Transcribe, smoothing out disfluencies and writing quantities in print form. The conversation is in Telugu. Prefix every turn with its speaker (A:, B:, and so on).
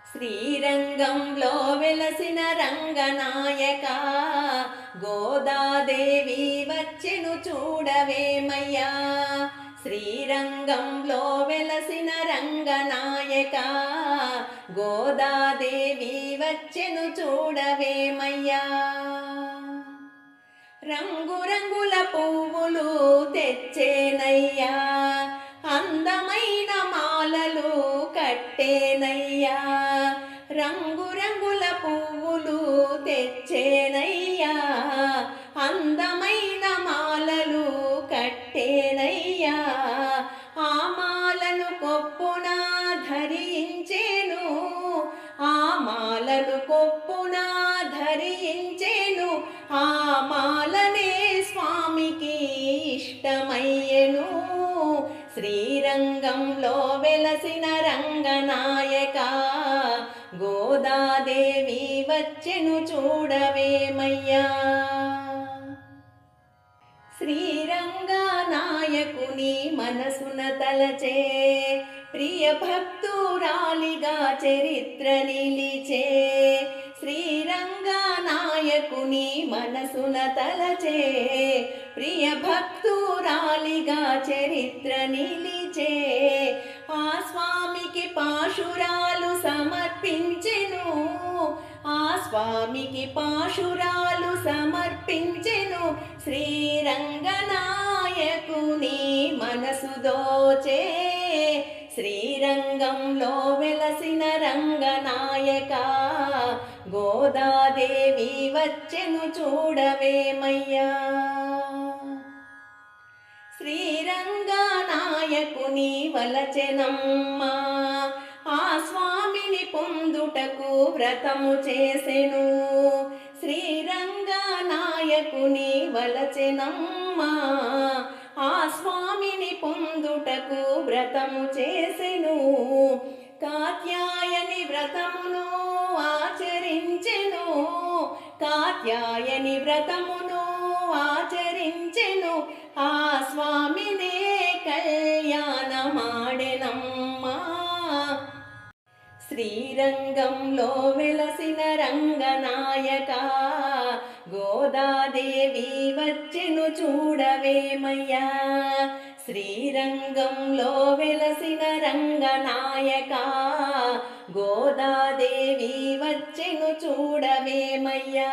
A: శ్రీరంగంలో వెలసిన రంగనాయక గోదాదేవి వచ్చెను చూడవేమయ్యా. శ్రీరంగంలో వెలసిన రంగనాయక గోదాదేవి వచ్చెను చూడవేమయ్యా. రంగురంగుల పువ్వులు తెచ్చేనయ్యా, అందమైన మాలలు కట్టేనయ్యా. రంగురంగుల పువ్వులు తెచ్చేనయ్యా, అందమైన మాలలు కట్టేనయ్యా. ఆ మాలను కొప్పున ధరించేను, ఆ మాలను కొప్పున ధరించేను. ఆ మాలనే స్వామికి ఇష్టమయ్యెను. శ్రీరంగంలో వెలసిన రంగనాయక గోదాదేవి వచ్చెను చూడవేమయ్యా. శ్రీరంగనాయకుని మనసున తలచే ప్రియ భక్తురాలిగా చరిత్ర నిలిచే. శ్రీరంగనాయకుని మనసున తలచే ప్రియ భక్తురాలిగా చరిత్ర నిలిచే. ఆ స్వామికి పాశురాలు సమర్పించెను, ఆ స్వామికి పాశురాలు సమర్పించెను. శ్రీరంగనాయకుని మనసు దోచే. శ్రీరంగంలో వెలసిన రంగనాయక గోదాదేవి వచ్చెను చూడవేమయ్యా. శ్రీరంగనాయకుని వలచెనమ్మా, ఆ స్వామిని పొందుటకు వ్రతము చేసెను. శ్రీరంగనాయకుని వలచెనమ్మా, ఆ స్వామిని పొందుటకు వ్రతము చేసెను. కాత్యాయని వ్రతమును ఆచరించెను, కాత్యాయని వ్రతమును ఆచరించెను. ఆ స్వామినే కళ్యాణమాడెనమ్మా. శ్రీరంగంలో వెలసిన రంగనాయక గోదాదేవి వచ్చెను చూడవేమయ్యా. శ్రీరంగంలో వెలసిన రంగనాయక గోదాదేవి వచ్చెను చూడవేమయ్యా.